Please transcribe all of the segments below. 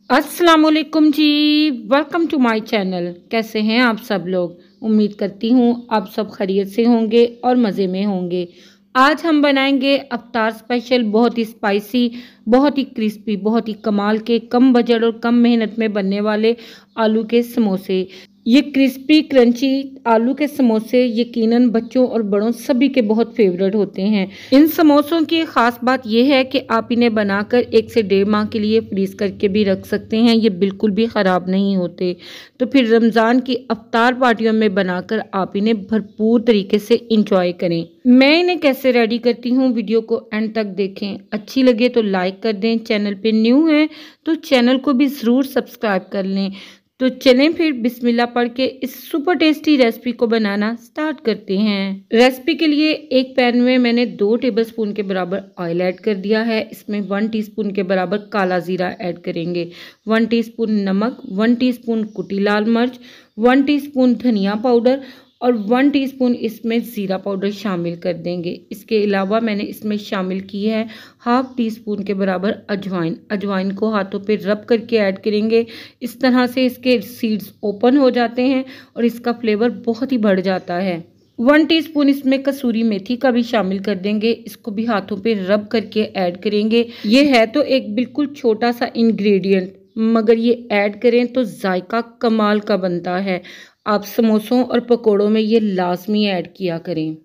अस्सलामुअलैकुम जी। Welcome to my channel. कैसे हैं आप सब लोग? उम्मीद करती हूँ आप सब खैरियत से होंगे और मज़े में होंगे। आज हम बनाएंगे अफ्तार स्पेशल, बहुत ही स्पाइसी, बहुत ही क्रिस्पी, बहुत ही कमाल के, कम बजट और कम मेहनत में बनने वाले आलू के समोसे। ये क्रिस्पी क्रंची आलू के समोसे यकीनन बच्चों और बड़ों सभी के बहुत फेवरेट होते हैं। इन समोसों की खास बात यह है कि आप इन्हें बनाकर 1 से 1.5 माह के लिए फ्रीज करके भी रख सकते हैं। ये बिल्कुल भी ख़राब नहीं होते। तो फिर रमज़ान की अफ्तार पार्टियों में बनाकर आप इन्हें भरपूर तरीके से इंजॉय करें। मैं इन्हें कैसे रेडी करती हूँ, वीडियो को एंड तक देखें। अच्छी लगे तो लाइक कर दें, चैनल पे न्यू हैं तो चैनल को भी ज़रूर सब्सक्राइब कर लें। तो चलें फिर बिस्मिल्लाह पढ़ के इस सुपर टेस्टी रेसिपी को बनाना स्टार्ट करते हैं। रेसिपी के लिए एक पैन में मैंने 2 टेबलस्पून के बराबर ऑयल ऐड कर दिया है। इसमें 1 टीस्पून के बराबर काला जीरा ऐड करेंगे, 1 टीस्पून नमक, 1 टीस्पून कुटी लाल मिर्च, 1 टीस्पून धनिया पाउडर और 1 टीस्पून इसमें ज़ीरा पाउडर शामिल कर देंगे। इसके अलावा मैंने इसमें शामिल की है हाफ टीस्पून के बराबर अजवाइन। अजवाइन को हाथों पे रब करके ऐड करेंगे। इस तरह से इसके सीड्स ओपन हो जाते हैं और इसका फ्लेवर बहुत ही बढ़ जाता है। 1 टीस्पून इसमें कसूरी मेथी का भी शामिल कर देंगे। इसको भी हाथों पे रब करके ऐड करेंगे। ये है तो एक बिल्कुल छोटा सा इंग्रेडिएंट, मगर ये ऐड करें तो जायका कमाल का बनता है। आप समोसों और पकोड़ों में ये लाजमी ऐड किया करें।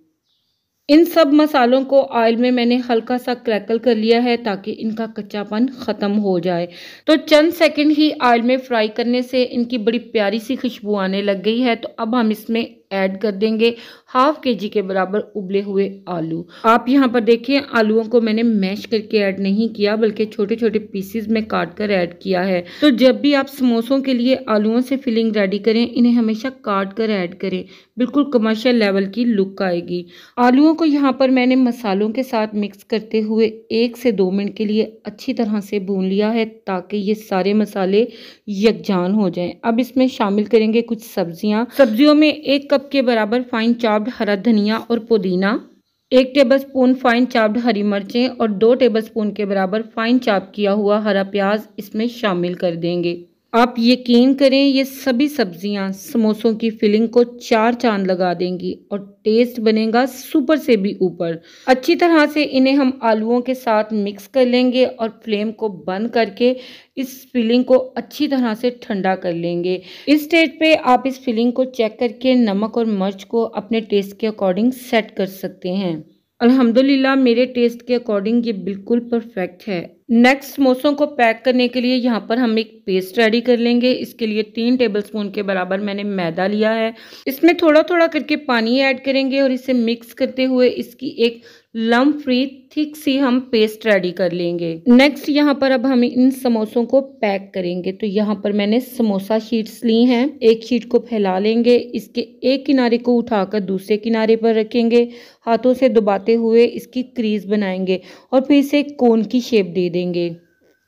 इन सब मसालों को ऑयल में मैंने हल्का सा क्रैकल कर लिया है ताकि इनका कच्चापन ख़त्म हो जाए। तो चंद सेकंड ही ऑयल में फ्राई करने से इनकी बड़ी प्यारी सी खुशबू आने लग गई है। तो अब हम इसमें ऐड कर देंगे हाफ केजी के बराबर उबले हुए आलू। आप यहाँ पर देखिए, आलूओं को मैंने मैश करके ऐड नहीं किया बल्कि छोटे छोटे पीसेस में काट कर ऐड किया है। तो जब भी आप समोसों के लिए आलूओं से फिलिंग रेडी करें, इन्हें हमेशा काट कर ऐड करें, बिल्कुल कमर्शियल लेवल की लुक आएगी। आलूओं को यहाँ पर मैंने मसालों के साथ मिक्स करते हुए 1 से 2 मिनट के लिए अच्छी तरह से भून लिया है ताकि ये सारे मसाले यकजान हो जाएं। अब इसमें शामिल करेंगे कुछ सब्जियां। सब्जियों में 1 कप के बराबर फाइन चॉप्ड हरा धनिया और पुदीना, 1 टेबलस्पून फाइन चॉप्ड हरी मिर्चें और 2 टेबलस्पून के बराबर फाइन चॉप किया हुआ हरा प्याज इसमें शामिल कर देंगे। आप यकीन करें, ये सभी सब्जियां समोसों की फिलिंग को 4 चांद लगा देंगी और टेस्ट बनेगा सुपर से भी ऊपर। अच्छी तरह से इन्हें हम आलूओं के साथ मिक्स कर लेंगे और फ्लेम को बंद करके इस फिलिंग को अच्छी तरह से ठंडा कर लेंगे। इस स्टेज पे आप इस फिलिंग को चेक करके नमक और मिर्च को अपने टेस्ट के अकॉर्डिंग सेट कर सकते हैं। अल्हम्दुलिल्लाह मेरे टेस्ट के अकॉर्डिंग ये बिल्कुल परफेक्ट है। नेक्स्ट समोसों को पैक करने के लिए यहाँ पर हम एक पेस्ट रेडी कर लेंगे। इसके लिए 3 टेबलस्पून के बराबर मैंने मैदा लिया है। इसमें थोड़ा थोड़ा करके पानी ऐड करेंगे और इसे मिक्स करते हुए इसकी एक लम्प फ्री थिक सी हम पेस्ट रेडी कर लेंगे। नेक्स्ट यहाँ पर अब हम इन समोसों को पैक करेंगे। तो यहाँ पर मैंने समोसा शीट्स ली हैं। एक शीट को फैला लेंगे, इसके एक किनारे को उठाकर दूसरे किनारे पर रखेंगे, हाथों से दबाते हुए इसकी क्रीज बनाएंगे और फिर इसे कोन की शेप दे देंगे।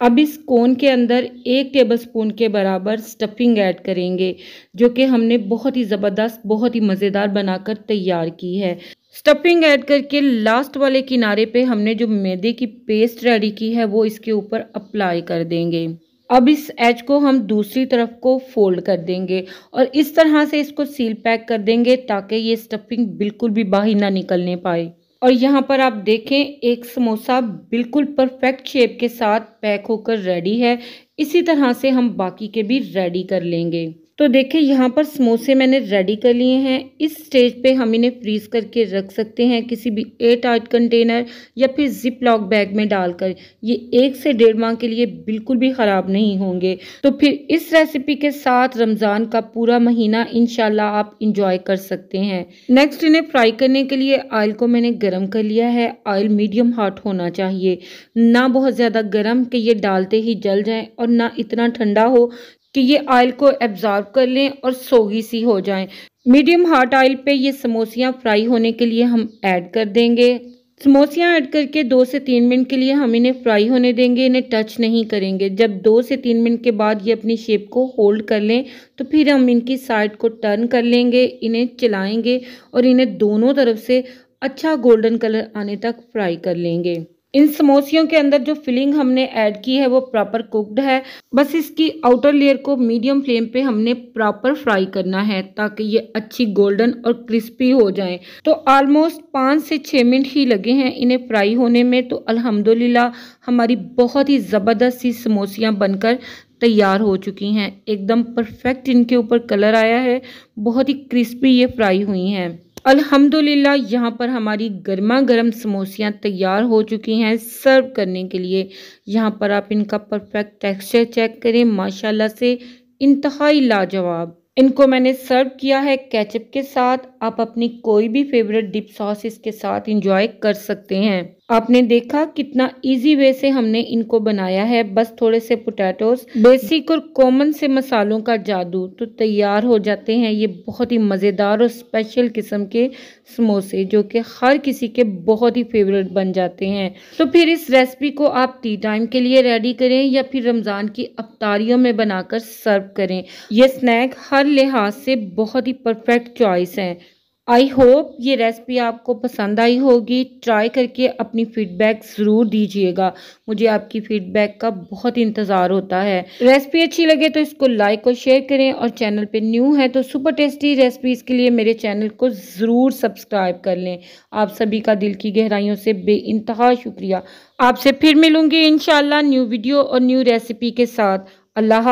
अब इस कोन के अंदर 1 टेबलस्पून के बराबर स्टफिंग ऐड करेंगे, जो कि हमने बहुत ही ज़बरदस्त, बहुत ही मज़ेदार बनाकर तैयार की है। स्टफिंग ऐड करके लास्ट वाले किनारे पे हमने जो मैदे की पेस्ट रेडी की है वो इसके ऊपर अप्लाई कर देंगे। अब इस एज को हम दूसरी तरफ को फोल्ड कर देंगे और इस तरह से इसको सील पैक कर देंगे ताकि ये स्टफिंग बिल्कुल भी बाहर ना निकलने पाए। और यहाँ पर आप देखें, एक समोसा बिल्कुल परफेक्ट शेप के साथ पैक होकर रेडी है। इसी तरह से हम बाकी के भी रेडी कर लेंगे। तो देखिए, यहाँ पर समोसे मैंने रेडी कर लिए हैं। इस स्टेज पे हम इन्हें फ्रीज करके रख सकते हैं किसी भी एयरटाइट कंटेनर या फिर जिप लॉक बैग में डालकर। ये 1 से 1.5 माह के लिए बिल्कुल भी ख़राब नहीं होंगे। तो फिर इस रेसिपी के साथ रमज़ान का पूरा महीना इंशाल्लाह आप इंजॉय कर सकते हैं। नेक्स्ट, इन्हें फ्राई करने के लिए ऑयल को मैंने गर्म कर लिया है। ऑयल मीडियम हॉट होना चाहिए, ना बहुत ज़्यादा गर्म कि ये डालते ही जल जाए और ना इतना ठंडा हो कि ये ऑयल को एब्जॉर्ब कर लें और सोगी सी हो जाएं। मीडियम हॉट ऑयल पे ये समोसियाँ फ्राई होने के लिए हम ऐड कर देंगे। समोसियाँ ऐड करके 2 से 3 मिनट के लिए हम इन्हें फ्राई होने देंगे, इन्हें टच नहीं करेंगे। जब 2 से 3 मिनट के बाद ये अपनी शेप को होल्ड कर लें तो फिर हम इनकी साइड को टर्न कर लेंगे, इन्हें चलाएंगे और इन्हें दोनों तरफ से अच्छा गोल्डन कलर आने तक फ्राई कर लेंगे। इन समोसियों के अंदर जो फिलिंग हमने ऐड की है वो प्रॉपर कुक्ड है। बस इसकी आउटर लेयर को मीडियम फ्लेम पे हमने प्रॉपर फ्राई करना है ताकि ये अच्छी गोल्डन और क्रिस्पी हो जाएं। तो ऑलमोस्ट 5 से 6 मिनट ही लगे हैं इन्हें फ्राई होने में। तो अल्हम्दुलिल्लाह हमारी बहुत ही ज़बरदस्त सी समोसियाँ बनकर तैयार हो चुकी हैं। एकदम परफेक्ट इनके ऊपर कलर आया है, बहुत ही क्रिस्पी ये फ्राई हुई हैं। अल्हम्दुलिल्लाह यहाँ पर हमारी गर्मा गर्म समोसियाँ तैयार हो चुकी हैं सर्व करने के लिए। यहाँ पर आप इनका परफेक्ट टेक्सचर चेक करें, माशाल्लाह से इंतहाई लाजवाब। इनको मैंने सर्व किया है केचप के साथ। आप अपनी कोई भी फेवरेट डिप सॉस इसके साथ इंजॉय कर सकते हैं। आपने देखा कितना इजी वे से हमने इनको बनाया है। बस थोड़े से पोटैटोज, बेसिक और कॉमन से मसालों का जादू, तो तैयार हो जाते हैं ये बहुत ही मज़ेदार और स्पेशल किस्म के समोसे जो कि हर किसी के बहुत ही फेवरेट बन जाते हैं। तो फिर इस रेसिपी को आप टी टाइम के लिए रेडी करें या फिर रमज़ान की अफ्तारियों में बनाकर सर्व करें। ये स्नैक हर लिहाज से बहुत ही परफेक्ट चॉइस है। आई होप ये रेसिपी आपको पसंद आई होगी। ट्राई करके अपनी फीडबैक ज़रूर दीजिएगा, मुझे आपकी फीडबैक का बहुत इंतज़ार होता है। रेसिपी अच्छी लगे तो इसको लाइक और शेयर करें, और चैनल पे न्यू है तो सुपर टेस्टी रेसिपीज़ के लिए मेरे चैनल को ज़रूर सब्सक्राइब कर लें। आप सभी का दिल की गहराइयों से बेइंतहा शुक्रिया। आपसे फिर मिलूंगी इंशाल्लाह न्यू वीडियो और न्यू रेसिपी के साथ। अल्लाह।